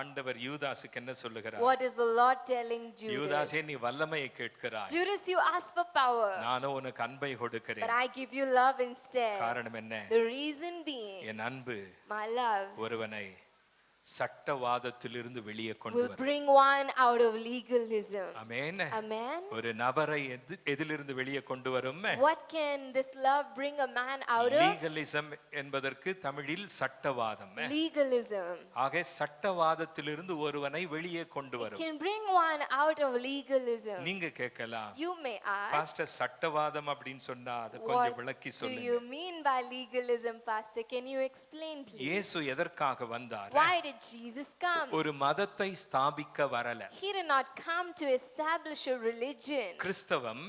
ஆண்டவர் யூதாசுக்கு என்ன சொல்லுகிறார்? What is the Lord telling Judas? யூதாசே, நீ வல்லமையை கேட்கிறாய், Judas, you ask for power, நானோ உனக்கு அன்பை but கொடுக்கிறேன். I give you love instead. காரணம் என்ன? The reason being, என் அன்பு my love ஒருவனை சட்டவாதத்திலிருந்து வெளியே கொண்டு will வரும். bring one out of legalism. Amen. Amen. ஒரு நபரை எதிலிருந்து வெளியே கொண்டு வரும்? What can this love bring a man out of? Legalism என்பதற்கு தமிழில் சட்டவாதம். Legalism. ஆக சட்டவாதத்திலிருந்து ஒருவனை வெளியே கொண்டு It வரும். can bring one out of legalism. நீங்க கேட்கலாம், You may ask, பாஸ்டர் சட்டவாதம் அப்படின்னு சொன்னா அதை கொஞ்சம் விளக்கி what do சொல்லுங்க. you mean by legalism, Pastor? Can you explain, please? இயேசு எதற்காக வந்தார்? Why did Jesus come? ஒரு மதத்தை ஸ்தாபிக்க வரல. He did not come to establish a religion. கிறிஸ்தவம்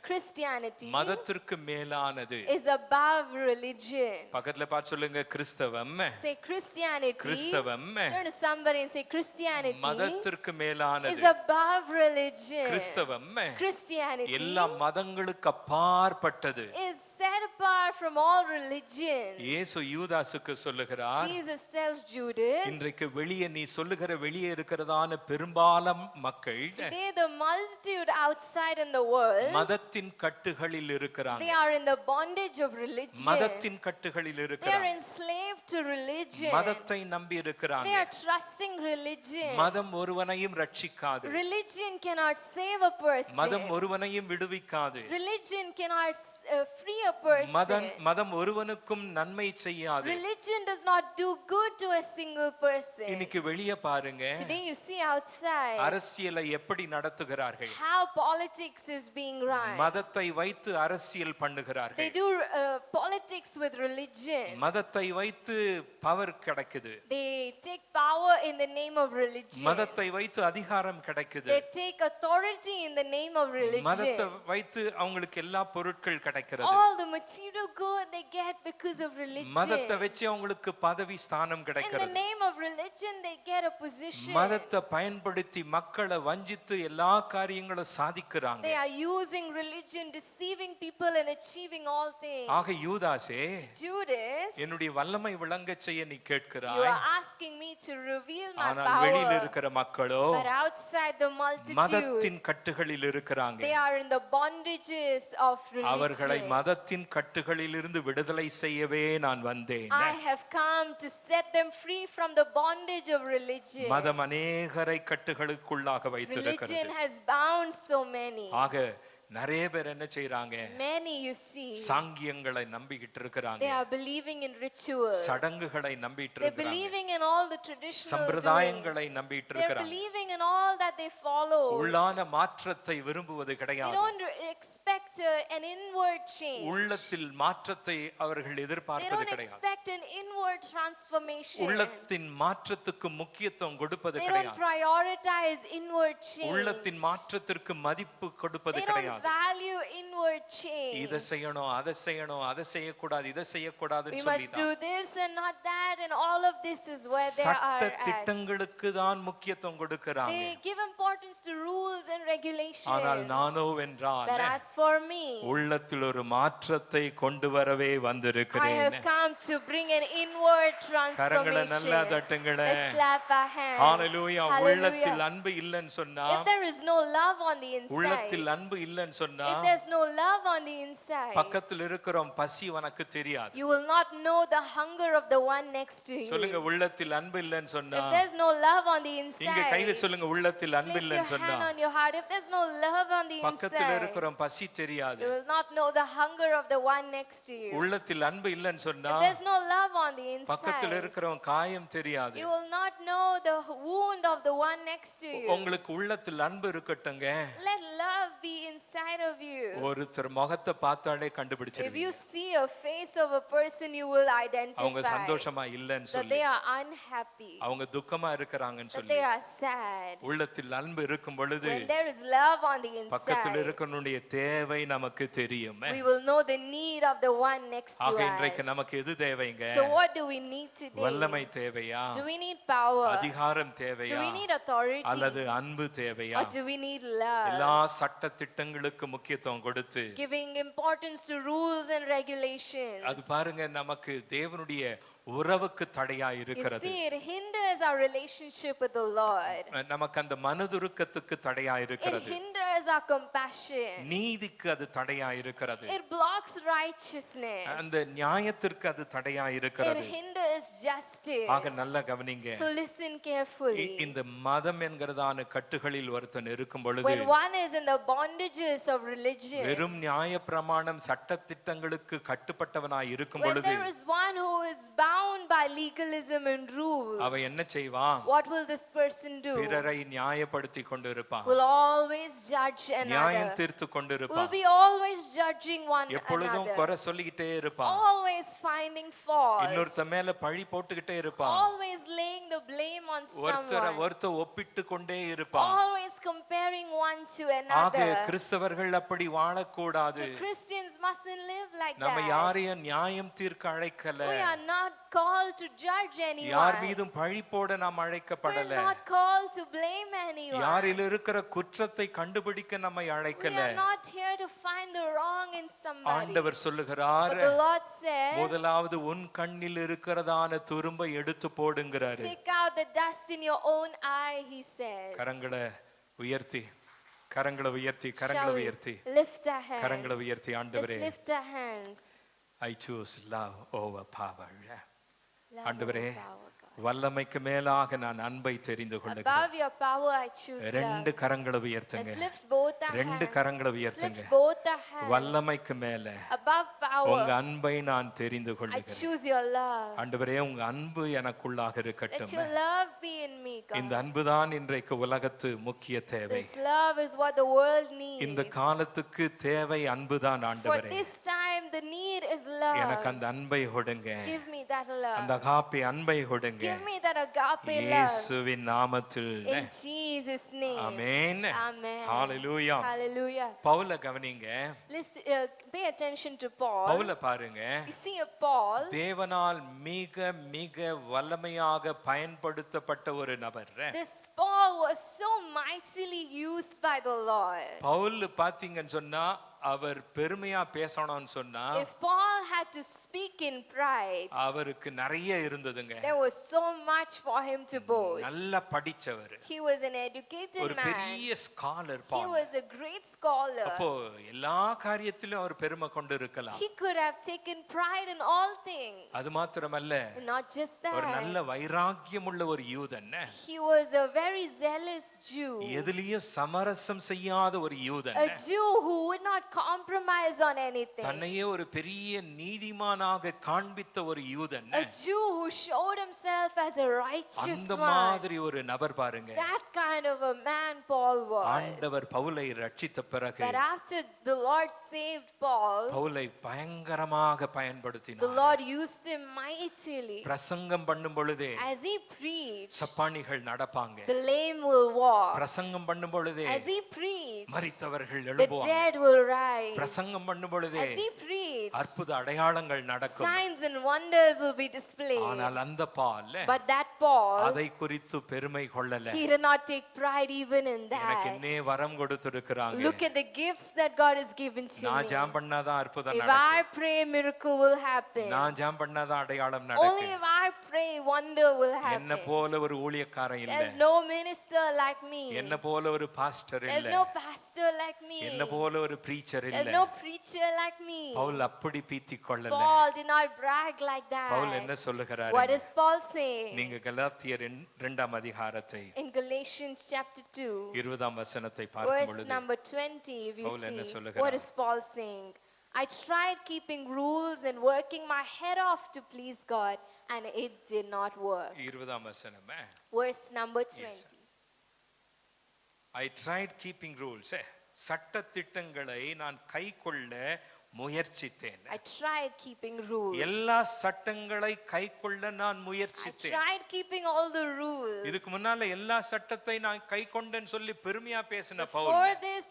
Christianity மதத்திற்கு மேலானது. is above religion. பக்கத்துல பார்த்து சொல்லுங்க, கிறிஸ்தவம். Say Christianity. கிறிஸ்தவம் Turn to somebody and say Christianity மதத்திற்கு is மேலானது. above religion. கிறிஸ்தவம் Christianity எல்லா மதங்களுக்கு அப்பாற்பட்டது. is set apart from all religions. இயேசு யூதாசுக்கு சொல்லுகிறார், Jesus tells Judas, இன்றைக்கு வெளியே நீ சொல்லுகிற வெளியே இருக்கிறதான பெரும்பாலும் மக்கள் today the multitude outside in the world, மதத்தின் கட்டுகளில் இருக்கிறாங்க. they are in the bondage of religion. மதத்தின் கட்டுகளில் They are இருக்கிறாங்க. enslaved to religion. மதத்தை நம்பி They இருக்கிறாங்க. are trusting religion. மதம் ஒருவனையும் ரட்சிக்காது. Religion cannot save a person. மதம் ஒருவனையும் விடுவிக்காது. Religion cannot free a person. மதம் ஒருவனுக்கும் நன்மை செய்யாது. Religion does not do good to a single person. இன்னைக்கு வெளியே பாருங்க, Today you see outside அரசியலை எப்படி நடத்துகிறார்கள். how politics is being run. மதத்தை வைத்து அரசியல் They பண்ணுகிறார்கள். do politics with religion. மதத்தை வைத்து பவர் கிடைக்குது. They take power in the name of religion. மதத்தை வைத்து அதிகாரம் கிடைக்குது. They take authority in the name of மதத்தை religion. வைத்து அவங்களுக்கு எல்லா பொருட்கள் கிடைக்கிறது. All the material good they get because of religion. மதத்தை வச்சு அவங்களுக்கு பதவி ஸ்தானம் In the கிடைக்கிறது. name of religion they get a position. மதத்தை பயன்படுத்தி மக்களை வஞ்சித்து எல்லா காரியங்களும் சாதிக்கிறாங்க. They are using religion, deceiving people and achieving all things. ஆக யூதாசே, Judas, என்னுடைய வல்லமை விளங்க செய்ய நீ you கேட்கிறாய். are asking me to reveal my ஆனால் வெளியில power. இருக்கிற மக்களோ But outside the multitude, மதத்தின் கட்டுகளில் இருக்கிறாங்க. they are in the bondages of அவர்களை religion. மதத்தின் கட்டுகளிலிருந்து விடுதலை செய்யவே நான் வந்தேன். I have come to set them free from the bondage of religion. மதம் அநேகரை கட்டுகளுக்குள்ளாக வைத்திருக்கிறது. Religion has bound so many. ஆக நிறைய பேர் என்ன செய்றாங்க? Many you see, சாங்கியங்களை நம்பிக்கிட்டு இருக்கிறாங்க. they are believing in rituals. சடங்குகளை நம்பிட்டு They're இருக்கிறாங்க. believing in all the traditional சம்பிரதாயங்களை doings. நம்பிட்டு They're இருக்கிறாங்க. believing in all that they follow. உள்ளான மாற்றத்தை விரும்புவது They கிடையாது. don't expect an inward change. உள்ளத்தில் மாற்றத்தை அவர்கள் They எதிர்பார்ப்பது don't கிடையாது. expect an inward transformation. உள்ளத்தின் மாற்றத்துக்கு முக்கியத்துவம் கொடுப்பது They don't கிடையாது. prioritize inward change. உள்ளத்தின் மாற்றத்திற்கு மதிப்பு கொடுப்பது They don't கிடையாது. value inward change. இதை செய்யணும், அதை செய்யணும், அதை செய்யக்கூடாது, இதை செய்யக்கூடாதுன்னு We must do சொல்லிதான் this and not that, and all of this is where they சட்ட are at. திட்டங்களுக்கு தான் முக்கியத்துவம் கொடுக்கறாங்க. They give importance to rules and regulations. ஆனால் நானோ வென்றால் But as for me, உள்ளத்தில் ஒரு மாற்றத்தை கொண்டு வரவே I வந்திருக்கிறேன். have come to bring an inward கரங்களை நல்லா transformation. தட்டுங்களே. Let's clap our hands. ஹalleluya. உள்ளத்தில் Hallelujah. அன்பு இல்லைன்னு சொன்னா, If there is no love on the inside, உள்ளத்தில் அன்பு இல்லைன்னு சொன்னா, if there's no love on the inside, பக்கத்தில் இருக்கிறோம் பசி உனக்கு தெரியாது. you will not know the hunger of the one next to you. சொல்லுங்க, உள்ளத்தில் அன்பு இல்லைன்னு சொன்னா. If there's no love on the இங்க கையில inside, சொல்லுங்க, உள்ளத்தில் அன்பு place your இல்லைன்னு சொன்னா. hand on your heart. If there's no love on the பக்கத்தில் inside, இருக்கிறோம் பசி தெரியாது. you will not know the hunger of the one next to you. உள்ளத்தில் அன்பு இல்லைன்னு சொன்னா, If there's no love on the பக்கத்தில் inside, இருக்கிறவன் காயம் தெரியாது. you will not know the wound of the one next to you. உங்களுக்கு உள்ளத்தில் அன்பு இருக்கட்டுங்க. Let love be inside of you. ஒருத்தர் முகத்தை பார்த்தாலே If கண்டுபிடிச்சிருவீங்க you see a face of a person, you will அவங்க identify சந்தோஷமா இல்லைன்னு that சொல்லி, they are unhappy, அவங்க துக்கமா இருக்கிறாங்கன்னு that சொல்லி. they are sad. உள்ளத்தில் அன்பு இருக்கும் பொழுது When there is love on the பக்கத்தில் inside, இருக்கனுடைய தேவை நமக்கு தெரியும். we will know the need of the one next to ஆக இன்றைக்கு us. நமக்கு எது தேவைங்க? So what do we need today? வல்லமை தேவையா? Do we need power? அதிகாரம் Do தேவையா? we need authority? அல்லது அன்பு தேவையா? Or do we need love? எல்லா சட்ட திட்டங்களுக்கு முக்கியத்துவம் கொடுத்து, Giving importance to rules and regulations. அது பாருங்க, நமக்கு தேவனுடைய உறவுக்கு தடையா You இருக்கிறது. see, it hinders our relationship with the Lord. நமக்கு அந்த மனதுருக்கத்துக்கு தடையா It இருக்கிறது. hinders our compassion. நீதிக்கு அது தடையா இருக்கிறது. It blocks righteousness. அந்த நியாயத்திற்கு அது தடையா It இருக்கிறது. hinders justice. ஆக நல்லா கவனிங்க. So listen carefully. இந்த மதம் என்கிறதான கட்டுகளில் ஒருத்தன் இருக்கும் பொழுது When one is in the bondages of religion, வெறும் நியாயப்பிரமாணம் சட்டதிட்டங்களுக்கு கட்டுப்பட்டவனாய் இருக்கும் when பொழுது there is one who is bound by legalism and rules, அவன் என்ன செய்வான்? what will this person do? பிறரை நியாயப்படுத்தி கொண்டிருப்பான். Will always judge நியாயம் another. தீர்த்து Will கொண்டிருப்பான். be always judging one எப்பொழுதும் another. குறை சொல்லிக்கிட்டே இருப்பான். Always finding fault. இன்னொருத்த மேல பழி போட்டுக்கிட்டே இருப்பான். Always laying the blame on ஒருத்தரை someone. ஒருத்த ஒப்பிட்டு கொண்டே இருப்பான். Always comparing one to ஆக another. கிறிஸ்தவர்கள் அப்படி வாழக்கூடாது. So Christians mustn't live like நம்ம that. யாரையும் நியாயம் தீர்க்க அழைக்கல. We are not called to judge யார் anyone. மீதும் பழி போட நாம் We அழைக்கப்படல. are not called to blame anyone. யாரில் இருக்கிற குற்றத்தை கண்டுபிடிக்க நம்மை We அழைக்கல. are not here to find the wrong in somebody. ஆண்டவர் சொல்லுகிறார், But the Lord says, முதலாவது உன் கண்ணில் இருக்கிறதான துரும்பை எடுத்து போடுங்கிறாரு. take out the dust in your own eye, he says. கரங்களை உயர்த்தி, கரங்களை உயர்த்தி, Shall கரங்களை we உயர்த்தி, lift our hands? கரங்களை உயர்த்தி. Let's ஆண்டவரே, lift our hands. I choose love over power. Love ஆண்டவரே, over power, God. வல்லமைக்கு மேலாக நான் அன்பை தெரிந்து கொள்ளுகிறேன். Above your power, I choose ரெண்டு love. கரங்களை உயர்த்துங்க. Let's lift both our ரெண்டு hands. கரங்களை Let's உயர்த்துங்க. lift both our hands. வல்லமைக்கு மேல Above உங்க power, அன்பை நான் தெரிந்து I கொள்ளுகிறேன். choose your love. ஆண்டவரே, உங்க அன்பு எனக்குள்ளாக Let இருக்கட்டும். your love be in me, இந்த God. அன்புதான் இன்றைக்கு உலகத்து முக்கிய தேவை. This love is what the world இந்த needs. காலத்துக்கு தேவை அன்புதான். For ஆண்டவரே, this time, the need is எனக்கு love. அந்த அன்பை கொடுங்க. Give me that love. அந்த அகாப்பி அன்பை கொடுங்க. Give me that agape love. இயேசுவின் நாமத்தில். In Jesus' name. Amen. Amen. Hallelujah. Hallelujah. பவுல கவனிங்க. Listen, pay attention to Paul. பவுல பாருங்க. You see a Paul. தேவனால் மிக மிக வல்லமையாக பயன்படுத்தப்பட்ட ஒரு நபர். This Paul was so mightily used by the Lord. Pavul பாத்தீங்கன்னு சொன்னா அவர் பெருமையா பேசணும்னு சொன்னா If Paul had to speak in pride, அவருக்கு நிறைய இருந்ததுங்க. there was so much for him to boast. நல்ல படிச்சவர். He was an educated ஒரு man. பெரிய scholar He Paul. was a great scholar. அப்போ எல்லா காரியத்திலும் அவர் பெருமை கொண்டு இருக்கலாம். He could have taken pride in all things. அது மாத்திரமல்ல, Not just ஒரு that. நல்ல வைராக்கியமுள்ள ஒரு யூதன். He was a very zealous Jew. எதிலேயும் சமரசம் செய்யாத ஒரு யூதன். A Jew who would not compromise on anything. தன்னையே ஒரு பெரிய நீதிமானாக காண்பித்த ஒரு யூதன். A Jew who showed himself as a righteous அந்த one. மாதிரி ஒரு நபர் பாருங்க. That kind of a man Paul was. ஆண்டவர் பவுலை ரட்சித்த பிறகு But after the Lord saved Paul, பவுலை பயங்கரமாக the பயன்படுத்தினார். Lord used him mightily. பிரசங்கம் பண்ணும் பொழுதே As he preached, சப்பானிகள் நடப்பாங்க. the lame will walk. பிரசங்கம் பண்ணும் பொழுதே As he preached, மரித்தவர்கள் the எழும்புவாங்க. dead will rise. பிரசங்கம் பண்ணும் பொழுதே As he preached, அற்புத அடையாளங்கள் நடக்கும். signs and wonders will be displayed. ஆனால் அந்த பால் But that Paul, அதை குறித்து பெருமை கொள்ளல. he did not take pride even in எனக்கு that. என்னே வரம் கொடுத்திருக்கிறாங்க. Look at the gifts that God has given to நான் me. ஜெபம் பண்ணாதான் அற்புதம் If நடக்கும். I pray, miracle will happen. நான் ஜெபம் பண்ணாதான் அடையாளம் Only நடக்கும். if I pray, wonder will என்ன happen. போல ஒரு ஊழியக்காரன் இல்ல. There's no minister like me. என்ன போல ஒரு பாஸ்டர் There's இல்ல. no pastor like me. என்ன போல ஒரு பிரீச்சர் There's இல்ல. no preacher like me. Pavul அப்படி பீத்திக் கொள்ளல. Paul did not brag like Pavul என்ன that. சொல்லுகிறாரு? What does Paul say? நீங்க கலாத்தியர் 2ஆம் அதிகாரத்தை In Galatians chapter 2, 20ஆம் வசனத்தை பார்க்கும் verse பொழுது number 20, if you பவுல் என்ன see, சொல்லுகிறார்? what is Paul saying? I tried keeping rules and working my head off to please God, and it did not work. 20ஆம் வசனம். Verse number 20. I tried keeping rules. சட்ட திட்டங்களை நான் கைக்கொள்ள முயற்சித்தேன். I tried keeping rules. எல்லா சட்டங்களை கைக்கொள்ள நான் I முயற்சித்தேன். tried keeping all the rules. இதுக்கு முன்னால எல்லா சட்டத்தை நான் கைக்கொண்டேன்னு சொல்லி பெருமையா பேசின Before Pavul this,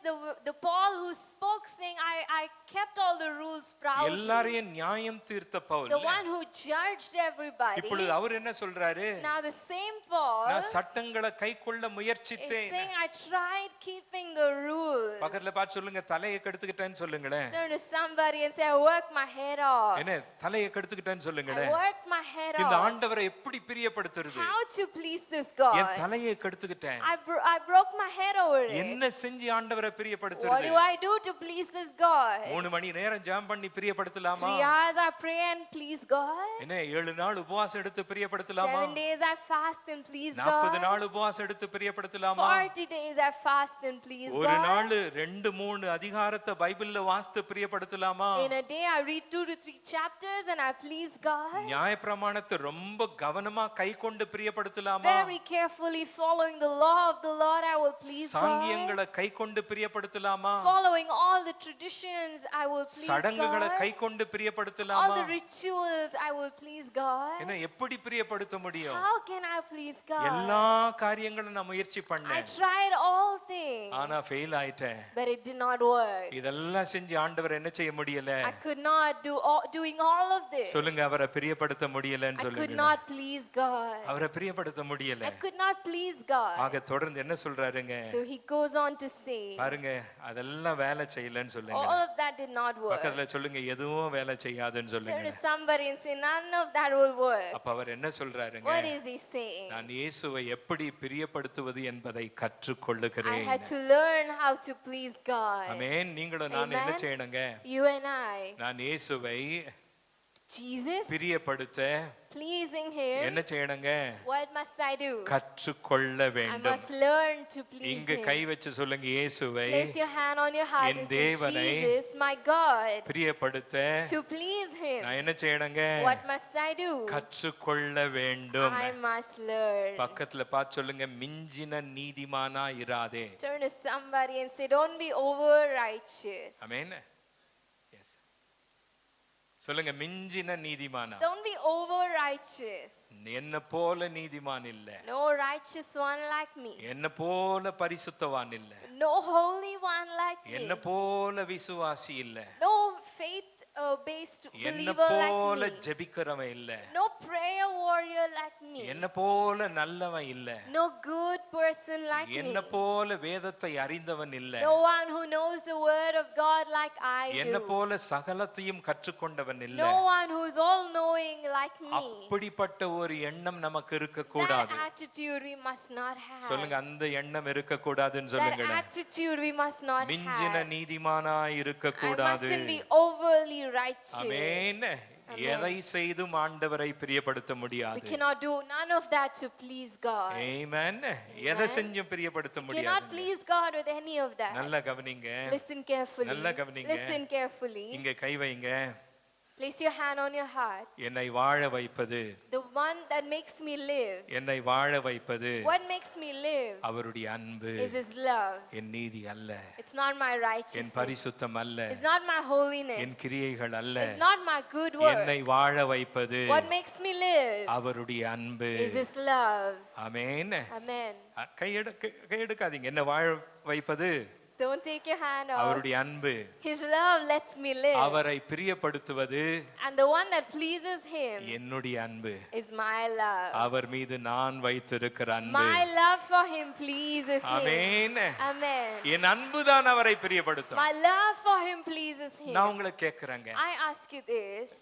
the Paul who spoke saying, I kept all the rules proudly. எல்லாரையும் நியாயம் தீர்த்த Pavul The one who judged everybody. இப்பொழுது அவர் என்ன சொல்றாரு? Now the same Paul நான் சட்டங்களை கைக்கொள்ள is முயற்சித்தேன். saying, I tried keeping the rules. பக்கத்துல பார்த்து சொல்லுங்க, தலையை கெடுத்துக்கிட்டேன்னு சொல்லுங்களேன். Turn to somebody and say, I worked my head off. என்ன தலையை கெடுத்துக்கிட்டேன்னு I சொல்லுங்களேன். worked my head இந்த off. ஆண்டவரை எப்படி பிரியப்படுத்துறது? How to please this N God? தலையை கெடுத்துக்கிட்டேன். I broke my head over it. என்ன செஞ்சு ஆண்டவரை What பிரியப்படுத்துறது? do I do to please this God? 3 மணி நேரம் ஜெபம் பண்ணி பிரியப்படுத்தலாமா? 3 hours I pray and please God. என்ன 7 நாள் உபவாசம் எடுத்து பிரியப்படுத்தலாமா? 7 days I fast and please 40 God. நாள் உபவாசம் எடுத்து பிரியப்படுத்தலாமா? 40 days I fast and please ஒரு God. நாள் 2-3 அதிகாரத்தை பைபிள்ல வாசித்து பிரியப்படுத்தலாமா? In a day I read 2 to 3 chapters and I please God. நியாயப்பிரமாணத்தை ரொம்ப கவனமா கைக்கொண்டு பிரியப்படுத்தலாமா? Very carefully following the law of the Lord I will please God. சாங்கியங்களை கைக்கொண்டு பிரியப்படுத்தலாமா? Following all the traditions I will please சடங்குகளை God. கைக்கொண்டு All பிரியப்படுத்தலாமா? the rituals I will please God. என்ன எப்படி பிரியப்படுத்த முடியும்? How can I please God? எல்லா காரியங்களும் நான் முயற்சி I பண்ணேன், tried all things, ஆனா ஃபெயில் ஆயிட்டேன். but it did not work. இதெல்லாம் செஞ்சு ஆண்டவர் என்ன செய்ய முடியல? I could not do doing all of this. சொல்லுங்க, அவரை பிரியப்படுத்த முடியலன்னு I could சொல்லுங்க. not please God. அவரை பிரியப்படுத்த முடியல. I could not please God. ஆக தொடர்ந்து என்ன சொல்றாருங்க So he goes on to say, பாருங்க, அதெல்லாம் வேலை செய்யலன்னு சொல்லுங்க. all of that did not work. பக்கத்துல சொல்லுங்க, எதுவும் வேலை செய்யாதுன்னு Turn சொல்லுங்க. to somebody and say, none of that will work. அப்ப அவர் என்ன சொல்றாருங்க? What is he saying? நான் இயேசுவை எப்படி பிரியப்படுத்துவது என்பதை I கற்றுக்கொள்ளுகிறேன். had to learn how to please God. ஆமென். நீங்களும் நான் என்ன Amen. செய்யணுங்க? You and I, நான் இயேசுவை Jesus, பிரியப்படுத்த pleasing him, என்ன செய்யணுங்க? what must I do? கற்றுக்கொள்ள I வேண்டும். must learn to please இங்கு him. கை வச்சு சொல்லுங்க, இயேசுவை Place your hand on your heart N and say, தேவனை Jesus, my God, பிரியப்படுத்த to please him. நான் என்ன செய்யணுங்க? What must I do? கற்றுக்கொள்ள வேண்டும். I must learn. பக்கத்துல பார்த்து சொல்லுங்க, மிஞ்சின நீதிமானா இராதே. Turn to somebody and say, don't be over righteous. Amen. Yes, சொல்லுங்க, மிஞ்சின நீதிமானா. Don't be over righteous. என்ன போல நீதிமான் இல்ல, No righteous one like me. என்ன போல பரிசுத்தவான் இல்ல, No holy one like என்ன me. போல விசுவாசி இல்ல, No faith based என்ன believer போல like me. ஜெபிக்கிறவன் இல்ல, No prayer warrior like me. என்ன போல நல்லவன் இல்ல, No good person like me. என்ன போல வேதத்தை அறிந்தவன் இல்ல, No one who knows the word of God like I என்ன do. போல சகலத்தையும் கற்றுக்கொண்டவன் இல்ல. No one who is all knowing like me. அப்படிப்பட்ட ஒரு எண்ணம் நமக்கு இருக்க That கூடாது. attitude we must not have. சொல்லுங்க, அந்த எண்ணம் இருக்க கூடாதுன்னு That சொல்லுங்க. attitude we must not மிஞ்சின have. நீதிமானா இருக்க I கூடாது. mustn't be overly righteous. ஆமென். எதை செய்தும் ஆண்டவரை பிரியப்படுத்த We முடியாது. cannot do none of that to please God. ஆமென். எதை செஞ்சும் பிரியப்படுத்த We cannot முடியாது. please God with any of that. நல்லா கவனிங்க. Listen carefully. நல்லா கவனிங்க. Listen carefully. இங்க கை வைங்க. Place your hand on your heart. என்னை வாழ வைப்பது, The one that makes me live. என்னை வாழ வைப்பது What makes me live அவருடைய அன்பு, is His love. என் நீதி அல்ல, It's not my N righteousness. பரிசுத்தம் அல்ல, It's not my N holiness. கிரியைகள் அல்ல, It's not my good work. என்னை வாழ வைப்பது What makes me live அவருடைய அன்பு. is His love. Amen. Amen. கையெடுக்காதீங்க. என்ன வாழ வைப்பது Don't take your hand off. அவருடைய அன்பு. His love lets me live. அவரை பிரியப்படுத்துவது And the one that pleases Him என்னுடைய அன்பு. is my love. அவர் மீது நான் வைத்திருக்கிற அன்பு. My love for Him pleases Him. Amen. Amen. என் அன்பு தான் அவரை பிரியப்படுத்தும். My love for Him pleases Him. நான் உங்களை கேக்குறேங்க, I ask you this.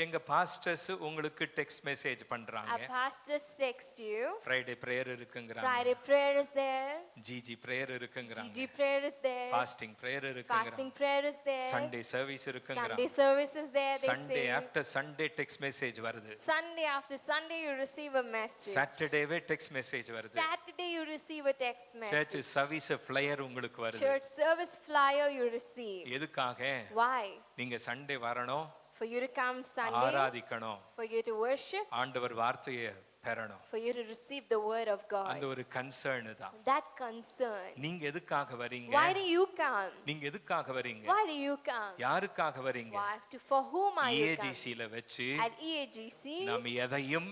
எங்க பாஸ்டர்ஸ் உங்களுக்கு டெக்ஸ்ட் மெசேஜ் Our பண்றாங்க. pastors text you. Friday prayer இருக்குங்கறாங்க, Friday prayer is there. GG prayer இருக்குங்கறாங்க, GG prayer is there. Fasting prayer இருக்குங்கறாங்க, Fasting prayer is there. Sunday service இருக்குங்கறாங்க. Sunday service is there. They Sunday say. After Sunday text message வருது. Sunday after Sunday you receive a message. சாட்டர்டேவே text message வருது. Saturday you receive a text church message. Service flyer உங்களுக்கு வருது. Church service flyer you receive. எதுக்காக? Why? நீங்க Sunday வரணும், For you to come Sunday, ஆராதிக்கணும், for you to worship, ஆண்டவர் வார்த்தையை பெறணும். for you to receive the word of அந்த God. ஒரு கன்சர்ன் தான். That concern. நீங்க எதுக்காக வரீங்க? Why do you come? நீங்க எதுக்காக வரீங்க? Why do you come? யாருக்காக வரீங்க? Why? For whom are you coming? EAGC ல வச்சு At EAGC, நம்ம எதையும்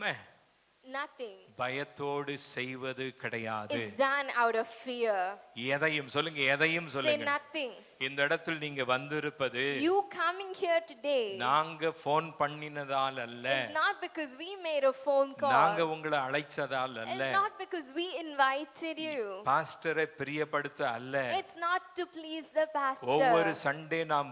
nothing பயத்தோடு செய்வது கிடையாது. is done out of fear. எதையும் சொல்லுங்க, எதையும் Say சொல்லுங்க. nothing. இந்த இடத்தில் நீங்க வந்திருப்பது You coming here today நாங்க போன் பண்ணினதால் அல்ல, is not because we made a phone call. நாங்க உங்களை அழைச்சதால் அல்ல, It's not because we invited you. பாஸ்டரை பிரியப்படுத்த அல்ல. It's not to please the ஒவ்வொரு pastor. சண்டே நாம்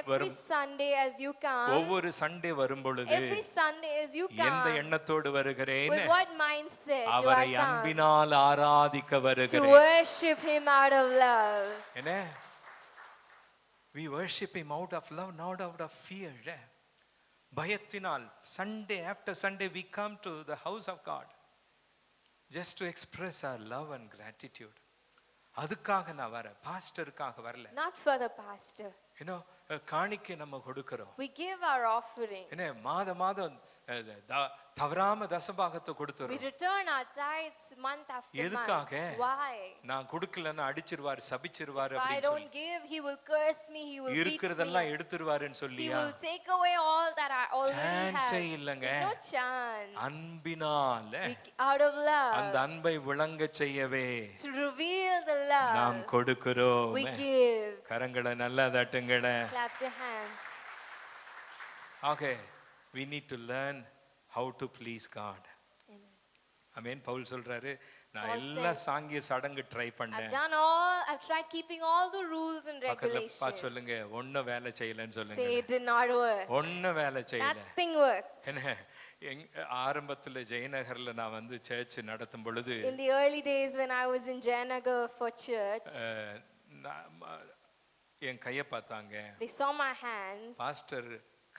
Every Sunday as you come, ஒவ்வொரு Sunday வரும் பொழுது every Sunday as you எந்த come, எண்ணத்தோடு வருகிறேன்? with what mindset do அவரை I come? அன்பினால் ஆராதிக்க To வருகிறேன். worship him out of love. என்ன? We worship him out of love, not out of fear. பயத்தினால் Sunday after Sunday we come to the house of God just to express our love and gratitude. அதுக்காக நான் வரேன், பாஸ்டருக்காக வரல. Not for the pastor. காணிக்கை நம்ம கொடுக்கிறோம். We give our offering. என்ன மாதம் தவறாம தசபாகத்தை We கொடுத்துறோம். return our tithes month after எதுக்காக? month. Why? நான் கொடுக்கலன்னா அடிச்சிருவாரு, சபிச்சிருவாரு If I அப்படின்னு don't சொல்லி, give, he will curse me, he will beat இருக்கிறதெல்லாம் me. எடுத்துருவாருன்னு He சொல்லியா? will take away all that I already சான்ஸே have. இல்லைங்க. There's no chance. அன்பினால Out of அந்த love, அன்பை விளங்க செய்யவே to reveal the நாம் love, கொடுக்கிறோம். we give. கரங்களை நல்லா தட்டுங்கள. Clap your hands. Okay, we need to learn how to please God. ஆமென். பவுல் சொல்றாரு, நான் Paul எல்லா says, சாங்கிய சடங்கு ட்ரை பண்ணேன். I've tried keeping all the rules and பக்கத்துல regulations. பார்த்து சொல்லுங்க, ஒண்ணு வேலை செய்யலன்னு Say சொல்லுங்க. it did not work. ஒண்ணு வேலை செய்யல. Nothing worked. என்ன ஆரம்பத்துல ஜெயநகர்ல நான் வந்து சர்ச் நடத்தும் பொழுது In the early days when I was in Jayanagar for church, என் கைய பார்த்தாங்க. they saw my hands. Pastor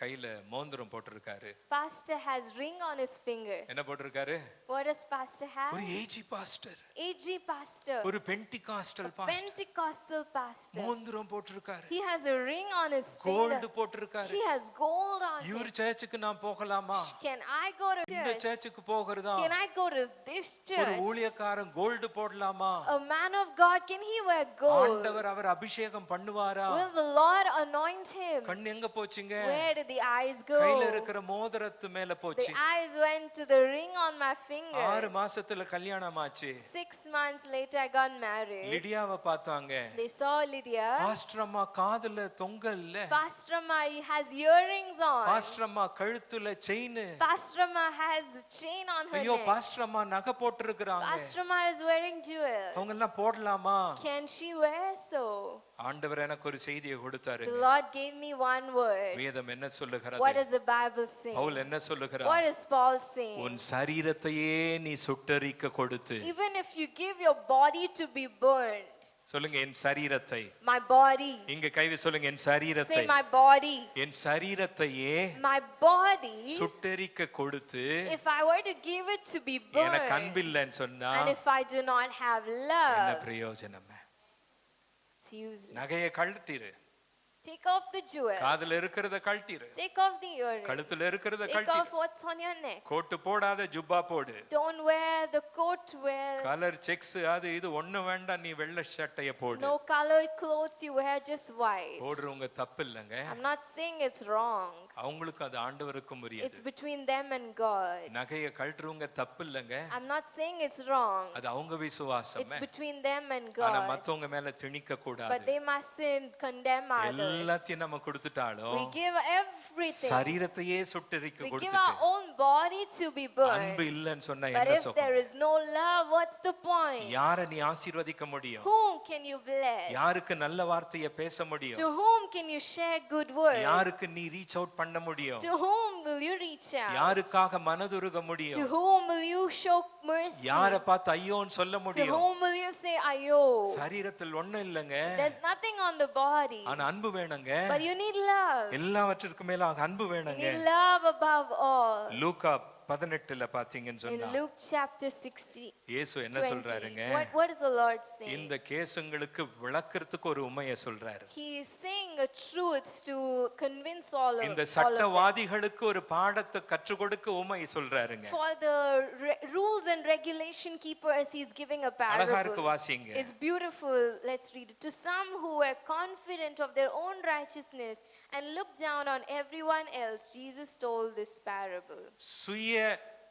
கையில மோந்திரம் போட்டிருக்காரு. Pastor has ring on his fingers. என்ன போட்டிருக்காரு? What does pastor have? ஒரு ஏஜி பாஸ்டர், AG pastor. ஒரு பென்டிகாஸ்டல் பாஸ்டர். Pentecostal pastor. மோந்திரம் போட்டிருக்காரு. He has a ring on his gold finger. போட்டிருக்காரு. He has gold on him. இவர் சர்ச்சுக்கு நான் போகலாமா? Can I go to இந்த church? சர்ச்சுக்கு போகிறதா? Can I go to this ஒரு church? ஊழியக்காரன் கோல்ட் போடலாமா? A man of God, can he wear gold? ஆண்டவர் அவர் அபிஷேகம் பண்ணுவாரா? Will the Lord anoint him? கண் எங்க போச்சுங்க? Where did the eyes go? கையில இருக்கிற மோதிரத்து மேல The போச்சு. eyes went to the ring on my finger. 6 மாசத்துல கல்யாணம் ஆச்சு. 6 months later I got married. லிடியாவை பார்த்தாங்க. They saw Lydia. பாஸ்டர் அம்மா காதுல தொங்கல்ல. Pastor Amma has earrings on. Pastor அம்மா கழுத்துல chain. Pastor Amma has a chain on her ஐயோ neck. Pastor அம்மா நகை போட்டுருக்காங்க. Pastor Amma is wearing jewels. அவங்க எல்லாம் போடலாமா? Can she wear so? ஆண்டவர் எனக்கு ஒரு செய்தியை கொடுத்தாரு. The Lord gave me one word. வேதம் என்ன சொல்லுகிறது? What does the Bible say? Pavul என்ன சொல்லுகிறார்? What is Paul saying? உன் சரீரத்தையே நீ சுட்டெரிக்க கொடுத்து. Even if you give your body to be burned. சொல்லுங்க, என் சரீரத்தை. My body. இங்க கைவி சொல்லுங்க, என் சரீரத்தை. Say my body. N சரீரத்தையே My body. சுட்டெரிக்க கொடுத்து. If I were to give it to be burned. எனக்கு அன்பில்லைன்னு சொன்னா And if I do not have என்ன love. பிரயோஜனம்? It's useless. நகையை கழட்டிரு. Take off the jewels. காதுல இருக்கிறத கழட்டிரு. Take off the earrings. கழுத்துல இருக்கிறத Take கழட்டிரு. off what's on your neck. கோட்டு போடாத ஜுப்பா போடு. Don't wear the coat. Wear colour sex அது இது ஒண்ணு வேண்டாம், நீ வெள்ளை சட்டைய போடு. no colored clothes. You wear just white. போடுறவங்க தப்பு இல்லங்க. I'm not saying it's wrong. அவங்களுக்கு அது ஆண்டவருக்கும் It's உரியது. between them and God. நகையை கழட்டுறவங்க தப்பு இல்லங்க. I'm not saying it's wrong. அது அவங்க விசுவாசம். It's between them and ஆனா God. மத்தவங்க மேல திணிக்க But கூடாது. they mustn't condemn others. எல்லாத்தையும் நம்ம கொடுத்துட்டாலும் We give everything. சரீரத்தையே சுட்டெரிக்க We give our கொடுத்துட்டு own body to be அன்பு burned. இல்லன்னு சொன்னா But என்ன if சுகம்? there is no love, what's the point? யாரை நீ ஆசீர்வதிக்க முடியும்? Whom can you bless? யாருக்கு நல்ல வார்த்தையை பேச முடியும்? To whom can you share good words? யாருக்கு நீ ரீச் அவுட் பண்ண முடியும்? To whom will you reach out? யாருக்காக மனதுருக To முடியும்? whom will you show mercy? யாரை பார்த்து ஐயோன்னு சொல்ல To முடியும்? whom will you say ayo? சரீரத்தில் ஒண்ணும் இல்லங்க, There's nothing on the body. ஆனா அன்பு வேணுங்க. But you need love. எல்லாவற்றிற்கும் மேல அன்பு You வேணுங்க. need love above all. லூக்கா 18ல பாத்தீங்கன்னு In சொன்னா Luke chapter 60, இயேசு என்ன 20, சொல்றாருங்க? what is the Lord saying? இந்த கேசுங்களுக்கு விளக்கறதுக்கு ஒரு உண்மையை சொல்றாரு. He is saying a truth to convince all இந்த of them. சட்டவாதிகளுக்கு ஒரு பாடத்தை கற்றுக் கொடுக்க உண்மை சொல்றாருங்க. For the rules and regulation keepers, he's giving a அழகா இருக்கு, parable. வாசிங்க. It's beautiful. Let's read it. To some who were confident of their own righteousness and looked down on everyone else, Jesus told this parable. சுய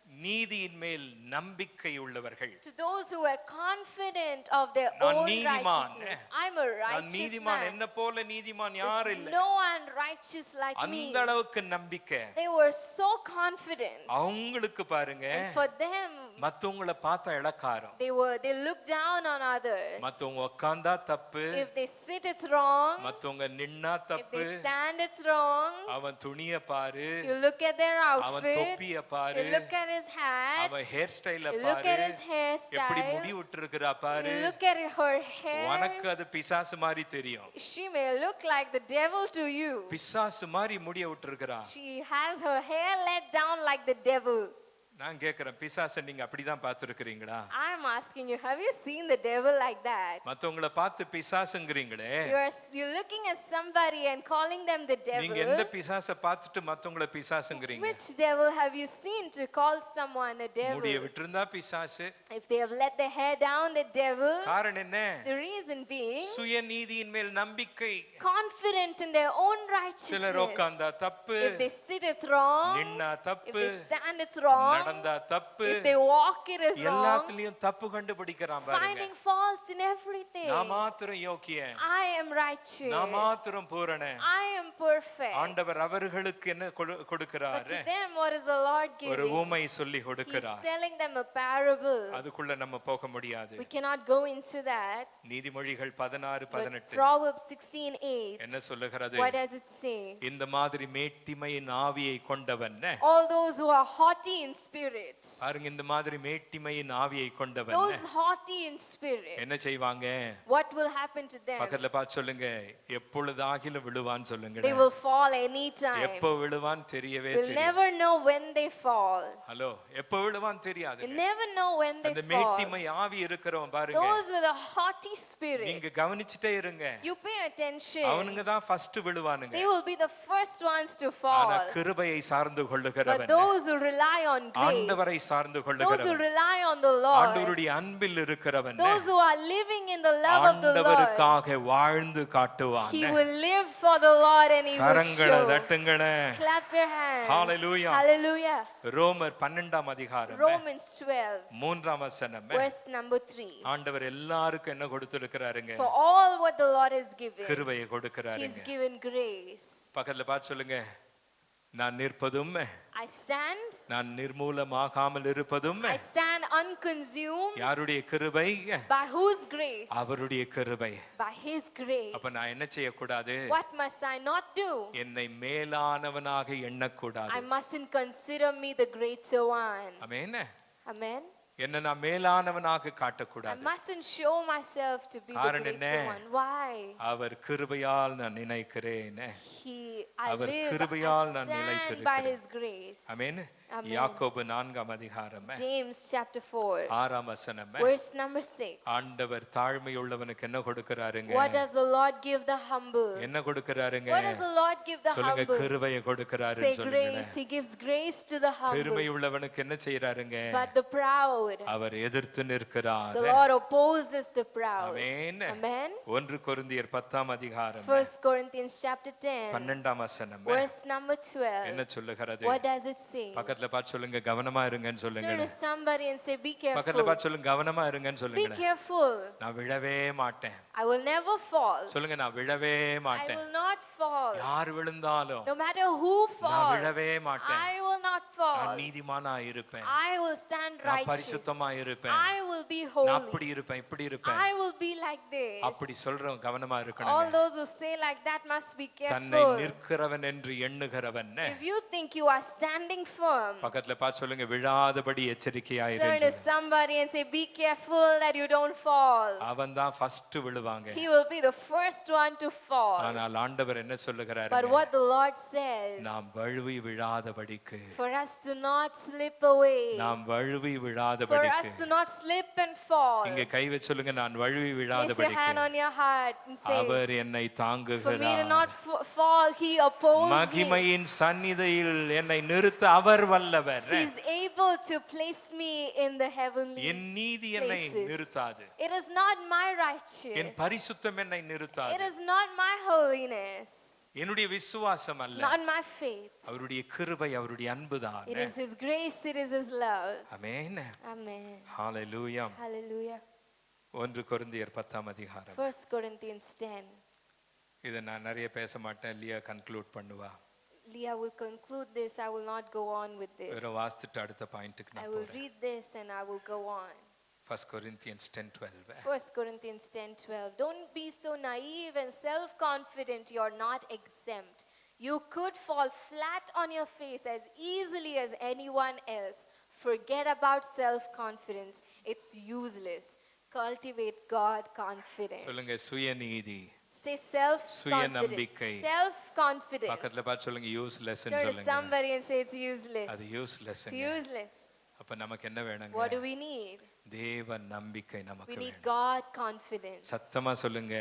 நீதியின் மேல் நம்பிக்கை உள்ளவர்கள். To those who are confident of their நான் own நீதிமான். righteousness. I'm a நான் righteous நீதிமான், man. என்ன போல நீதிமான் யார் There's இல்லை. no one righteous like me. அந்த அளவுக்கு நம்பிக்கை. They were so confident. அவங்களுக்கு பாருங்க, And for them, மத்தவங்கள பார்த்தா இளக்காரம். they looked down on others. மத்தவங்க உட்கார்ந்தா தப்பு, If they sit, it's wrong. மத்தவங்க நின்னா If தப்பு. they stand, it's wrong. அவன் துணிய பாரு, You look at their அவன் outfit. தொப்பிய பாரு, You look at his hat. அவன் ஹேர் ஸ்டைல You look பாரு, at his எப்படி hairstyle. முடி விட்டுருக்கிறா பாரு. You look at her hair. உனக்கு அது பிசாசு மாதிரி தெரியும். She may look like the devil to you. பிசாசு மாதிரி முடிய விட்டுருக்கிறா. She has her hair let down like the devil. நான் கேக்குறேன், பிசாசை நீங்க அப்படிதான் பார்த்திருக்கிறீங்களா? I'm asking you, have you seen the devil like that? மத்தவங்கள பார்த்து பிசாசுங்கறீங்களே, You're looking at somebody and calling them the நீங்க devil. எந்த பிசாசை பார்த்துட்டு மத்தவங்கள பிசாசுங்கறீங்க? Which devil have you seen to call someone a devil? முடிய விட்டுருந்தா பிசாசு. If they have let their hair down, the devil. காரணம் என்ன? The reason being சுயநீதியின் மேல் நம்பிக்கை. confident in their own righteousness. சிலர் உட்கார்ந்தா தப்பு, If they sit, it's wrong. நின்னா If தப்பு, they stand, it's wrong. நடந்தா தப்பு. If they walk, it is wrong. எல்லாத்துலயும் தப்பு கண்டுபிடிக்கறான் பாருங்க. Finding faults in everything. நான் மாத்திரம் யோக்கியன், I am righteous. நான் மாத்திரம் பூரணன். I am perfect. ஆண்டவர் அவர்களுக்கு என்ன But கொடுக்கிறார்? to them, what is the Lord ஒரு giving? ஊமை சொல்லி He's கொடுக்கிறார். telling them a parable. அதுக்குள்ள நம்ம போக முடியாது. We cannot go into that. நீதிமொழிகள் 16 But 18 Proverbs 16:8. என்ன சொல்லுகிறது? What does it say? இந்த மாதிரி மேட்டிமையின் ஆவியை கொண்டவன், All those who are haughty in spirit. பாருங்க, இந்த மாதிரி மேட்டிமையின் ஆவியை கொண்டவன் Those haughty in spirit. என்ன செய்வாங்க? What will happen to them? பக்கத்துல பார்த்து சொல்லுங்க, எப்பொழுதாகிலும் விழுவான்னு சொல்லுங்க. They will fall anytime. எப்போ விழுவான்னு தெரியவே You'll தெரியாது. never know when they fall. Hello, எப்போ விழுவான்னு தெரியாது. You never know when they அந்த fall. மேட்டிமை ஆவி இருக்கிறவன் பாருங்க, Those with a haughty spirit. நீங்க கவனிச்சிட்டே இருங்க. You pay attention. அவனுங்க தான் first விழுவானுங்க. They will be the first ones to ஆனா fall. கிருபையை சார்ந்து But கொள்ளுகிறவன், those who rely on grace, ஆண்டவரை சார்ந்து those who கொள்ளுகிறவன், rely on the Lord, ஆண்டவருடைய அன்பில் இருக்கிறவன், those who are living in the love of the Lord, ஆண்டவருக்காக வாழ்ந்து காட்டுவான். he will live for the Lord and he will கரங்களை show. தட்டுங்களே. Clap your hands. Hallelujah. Hallelujah. ரோமர் 12ஆம் அதிகாரம் Romans 12, 3ஆம் வசனம். verse number 3. ஆண்டவர் எல்லாருக்கும் என்ன கொடுத்திருக்கிறாருங்க? For all what the Lord has given, கிருபையை he's கொடுக்கிறாருங்க. given grace. பக்கத்துல பார்த்து சொல்லுங்க, நான் நிற்பதும் I stand, நான் நிர்மூலமாகாமல் இருப்பதும் I stand unconsumed. யாருடைய கிருபை? By whose grace? அவருடைய கிருபை. By his grace. அப்ப நான் என்ன செய்யக்கூடாது? What must I not do? என்னை மேலானவனாக எண்ணக்கூடாது. I mustn't consider me the greater one. Amen. Amen. என்ன நான் மேலானவனாக I காட்டக்கூடாது. mustn't show myself to be the காரணம் என்ன? greater one. Why? அவர் கிருபையால் நான் நினைக்கிறேன். I அவர் live, கிருபையால் I நான் stand by நிலைத்திருக்கிறேன். his grace. Amen. Amen. யாக்கோபு 4ஆம் அதிகாரம் James chapter 4, 6ஆம் வசனம். verse number 6. ஆண்டவர் தாழ்மையுள்ளவனுக்கு என்ன கொடுக்கறாருங்க? What does the Lord give the humble? என்ன கொடுக்கறாருங்க? What does the Lord give the சொல்லுங்க, humble? கிருபையை கொடுக்கறாருன்னு Say சொல்லுங்க. grace. He gives grace to the humble. பெருமையுள்ளவனுக்கு என்ன செய்யறாருங்க? But the proud, அவர் எதிர்த்து நிற்கிறார். the Lord opposes the proud. Amen. Amen. 1 கொரிந்தியர் 10ஆம் அதிகாரம் 1 Corinthians chapter 10, 12ஆம் வசனம். verse number 12. என்ன சொல்லுகிறது? What does it say? பக்கத்துல பார்த்து சொல்லுங்க, கவனமா இருங்கன்னு சொல்லுங்க. Turn to somebody and say, be பக்கத்துல careful. பார்த்து சொல்லுங்க, கவனமா இருங்கன்னு Be சொல்லுங்க. careful. நான் விழவே மாட்டேன். I will never fall. சொல்லுங்க, நான் விழவே I மாட்டேன். will not fall. யார் விழுந்தாலும் No matter who நான் falls, விழவே மாட்டேன். I will not நான் fall. நீதிமானா இருப்பேன். I will stand நான் righteous. பரிசுத்தமா இருப்பேன். I will be நான் holy. அப்படி இருப்பேன், இப்படி இருப்பேன். I will be like this. அப்படி சொல்றவன் கவனமா All இருக்கணும். those who say like that must be தன்னை careful. நிற்கிறவன் என்று எண்ணுகிறவன் If you think you are standing firm, பக்கத்துல பார்த்து சொல்லுங்க, விழாதபடி எச்சரிக்கையா turn இரு. to somebody and say, be careful that you don't fall. அவன் தான் first விழுவாங்க. He will be the first one to fall. ஆனால் ஆண்டவர் என்ன சொல்லுகிறாரு? But what the Lord says, நாம் வழுவி விழாதபடிக்கு, for us to not slip away, நாம் வழுவி for விழாதபடிக்கு. us to not slip and fall. இங்க கை வச்சு சொல்லுங்க, நான் வழுவி Place your hand விழாதபடிக்கு on your heart and say, அவர் என்னை for me to தாங்குகிறார். not fall, he opposes me. மகிமையின் சந்நிதியில் என்னை நிறுத்த அவர் வல்லவர். He is able to place me in the heavenly என் நீதி என்னை places. நிறுத்தாது. It is not my N righteousness. பரிசுத்தம் என்னை It நிறுத்தாது. is not my holiness. என்னுடைய விசுவாசம் It's அல்ல, not my faith. அவருடைய கிருபை, அவருடைய அன்புதான். It is His grace, it is His love. Amen. Amen. Hallelujah. Hallelujah. 1 கொரிந்தியர் 10ஆம் அதிகாரம். 1 Corinthians 10. இதை நான் நிறைய பேச மாட்டேன், லியா கன்க்ளூட் பண்ணுவா. Leah will conclude this. I will not go on with this. வேற வாசிட்டு அடுத்த பாயிண்ட்க்கு I நான் will போறேன். read this and I will go on. 1 Corinthians 10:12. 1 Corinthians 10:12. Don't be so naive and self-confident. You're not exempt. You could fall flat on your face as easily as anyone else. Forget about self-confidence. It's useless. Cultivate God confidence. சொல்லுங்க சுயநீதி. Say self-confidence. சுயநம்பிக்கை. Self-confidence. பக்கத்துல பார்த்து சொல்லுங்க useless ன்னு Turn to சொல்லுங்க. somebody and say it's useless. அது useless. It's useless. அப்ப நமக்கு என்ன வேணுங்க? What do we need? தேவ நம்பிக்கை We நமக்கு need வேணும். God confidence. சத்தமா சொல்லுங்க.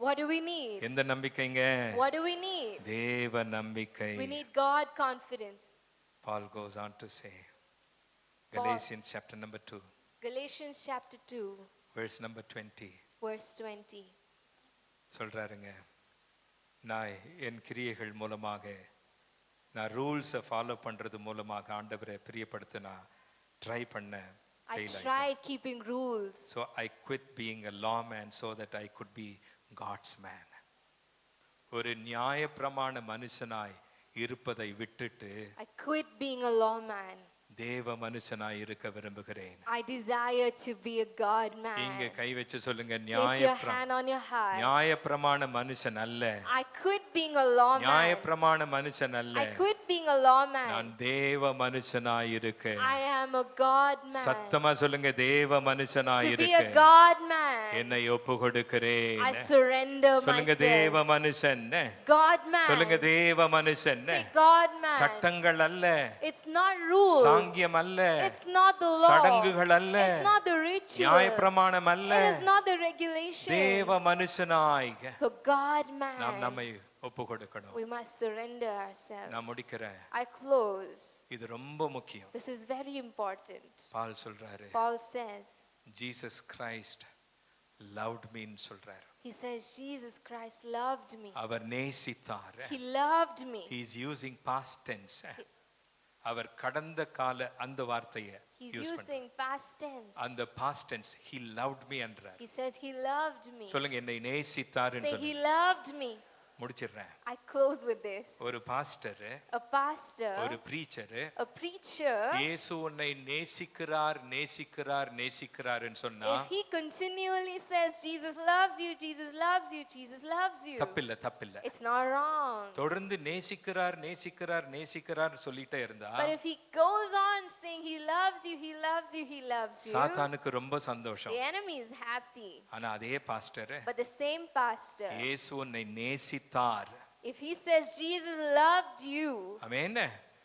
What do we need? எந்த நம்பிக்கைங்க? What do we need? தேவ நம்பிக்கை. We need God confidence. Paul goes on to say, Galatians chapter number 2, Galatians chapter 2, verse number 20. verse 20. சொல்றாருங்க, நான் என் கிரியைகள் மூலமாக, நான் ரூல்ஸை ஃபாலோ பண்றது மூலமாக ஆண்டவரை பிரியப்படுத்த நான் ட்ரை பண்ண I fail ஆயிட்டேன். tried keeping rules. So I quit being a lawman so that I could be God's man. ஒரு நியாயப்பிரமாண மனுஷனாய் இருப்பதை விட்டுட்டு I quit being a lawman. தேவ மனுஷனாய் இருக்க விரும்புகிறேன். I desire to be a God man. இங்க கை வச்சு சொல்லுங்க, Place your hand on your heart. நியாயப்பிரமாண மனுஷன் அல்ல. I quit being a lawman. நியாயப்பிரமாண மனுஷன் அல்ல. I quit being a lawman. நான் தேவ மனுஷனாய் இருக்க. I am a God man. சத்தமா சொல்லுங்க, தேவ மனுஷனாய் To be இருக்க. a God man. என்னை ஒப்பு கொடுக்கிறேன். I surrender சொல்லுங்க, myself. தேவ மனுஷன். God man. சொல்லுங்க, தேவ மனுஷன். Say God man. சட்டங்கள் அல்ல. It's not rules. சாங்கியம் அல்ல. It's not the law. சடங்குகள் அல்ல. It's not the ritual. நியாயப்பிரமாணம் அல்ல. It is not the regulations. தேவ மனுஷனாய் For God man. நாம் நம்மை ஒப்பு கொடுக்கணும். We must surrender ourselves. நான் முடிக்கிறேன். I close. இது ரொம்ப முக்கியம். This is very important. பால் சொல்றாரு, Paul says, Jesus Christ loved me ன்னு சொல்றாரு. he says, Jesus Christ loved me. Our நேசித்தார். He loved me. He is using past tense. அவர் கடந்த கால அந்த வார்த்தையை He's யூஸ் பண்றார். using past tense. அந்த past tense, he loved me என்றார். He says he loved me. சொல்லுங்க, என்னை நேசித்தார்னு Say he சொல்லுங்க. loved me. முடிச்சிடுறேன். I close with this. ஒரு பாஸ்டர், A pastor, ஒரு பிரீச்சர், a preacher, இயேசு உன்னை நேசிக்கிறார் நேசிக்கிறார் நேசிக்கிறார்னு சொன்னா if he continually says Jesus loves you, Jesus loves you, Jesus loves you, தப்பில்ல, தப்பில்ல. it's not wrong. தொடர்ந்து நேசிக்கிறார் நேசிக்கிறார் நேசிக்கிறார் சொல்லிட்டே இருந்தா But if he goes on saying he loves you, he loves you, he loves you, சாத்தானுக்கு ரொம்ப சந்தோஷம். the enemy is happy. ஆனா அதே pastor, But the same pastor, இயேசு உன்னை நேசித்தார். if he says Jesus loved you, amen.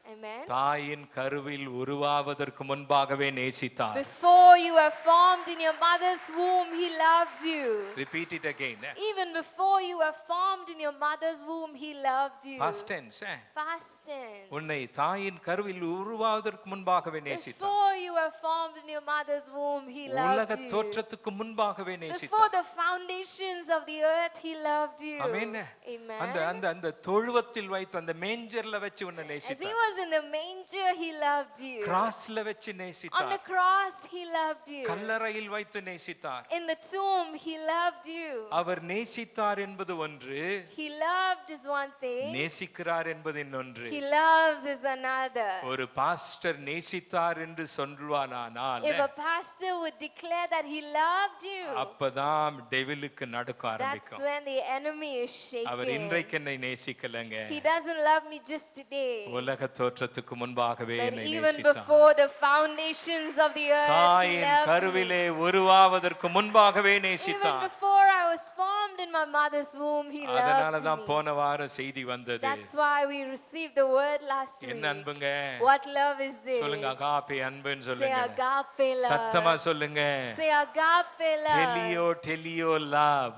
amen, தாயின் கருவில் உருவாவதற்கு முன்பாகவே நேசித்தார். before you were formed in your mother's womb, he loved you. Repeat it again. Even before you were formed in your mother's womb, he loved you. Past tense. Past tense. உன்னை தாயின் கருவில் உருவாவதற்கு முன்பாகவே நேசித்தார். Before you were formed in your mother's womb, he உலக loved you. தோற்றத்துக்கு முன்பாகவே Before நேசித்தார். the foundations of the earth, he loved you. Amen. Amen. அந்த அந்த அந்த தொழுவத்தில் வைத்து அந்த மேஞ்சர்ல வச்சு உன்னை As he நேசித்தார். was in the manger, he loved you. கிராஸ்ல வச்சு On the நேசித்தார். cross, he loved you. கல்லறையில் வைத்து நேசித்தார். In the tomb, he loved you. அவர் நேசித்தார் என்பது ஒன்று, He loved is one thing. நேசிக்கிறார் என்பது இன்னொன்று. He loves is another. ஒரு பாஸ்டர் நேசித்தார் என்று சொல்வானானால் If a pastor would declare that he loved you, அப்பதான் டெவிலுக்கு நடக்க that's ஆரம்பிக்கும். when the enemy is our shaken. இன்றைக்கு என்னை நேசிக்கலங்க, He doesn't love me just today, உலக தோற்றத்துக்கு முன்பாகவே but என்னை even நேசித்தார். before the foundations of the earth, he தாயின் loved me. கருவிலே உருவாவதற்கு முன்பாகவே Even நேசித்தார். before I was formed in my mother's womb, he அதனால loved தான் me. போன வாரம் செய்தி வந்தது. That's why we received the word last என்ன week. அன்புங்க? What love is this? சொல்லுங்க, அகாபே அன்புன்னு Say சொல்லுங்க. agape சத்தமா love. சொல்லுங்க. Say agape love. டெலியோ love.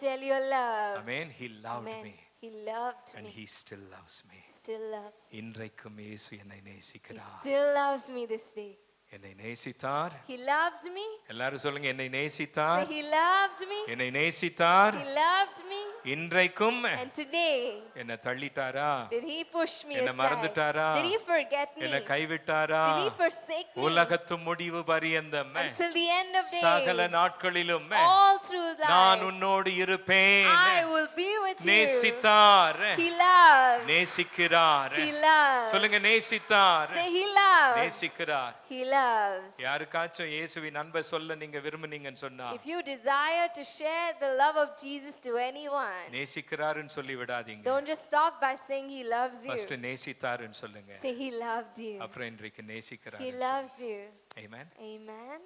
Tell your love. Amen. He loved Amen. me He loved and me. he still loves me. Still loves me. இன்றைக்கும் இயேசு என்னை He நேசிக்கிறார். still loves me this day. என்னை நேசித்தார். He loved me. எல்லாரும் சொல்லுங்க, என்னை Say, நேசித்தார், He loved me. என்னை நேசித்தார். He loved me. இன்றைக்கும் And today, என்ன தள்ளிட்டாரா? did He push me என்ன aside? மறந்துட்டாரா? Did He forget me? என்ன கைவிட்டாரா? Did He forsake me? உலகத்து முடிவு பரியந்தம் Until the end of சகல days, நாட்களிலும் all through நான் life, உன்னோடு இருப்பேன். I will be with you. நேசித்தார், He loves. நேசிக்கிறார். He loves. சொல்லுங்க, நேசித்தார், Say, He loves. நேசிக்கிறார். He loves. யாருக்காச்சும் இயேசுவின் அன்பை சொல்ல நீங்க விரும்புனீங்கன்னு சொன்னா, If you desire to share the love of Jesus to anyone, நேசிக்கிறாருன்னு சொல்லி விடாதீங்க. don't just stop by saying He loves you. First நேசித்தாருன்னு சொல்லுங்க. Say, He loved you. அப்புறம் இன்றைக்கு நேசிக்கிறார். He loves you. Amen. Amen.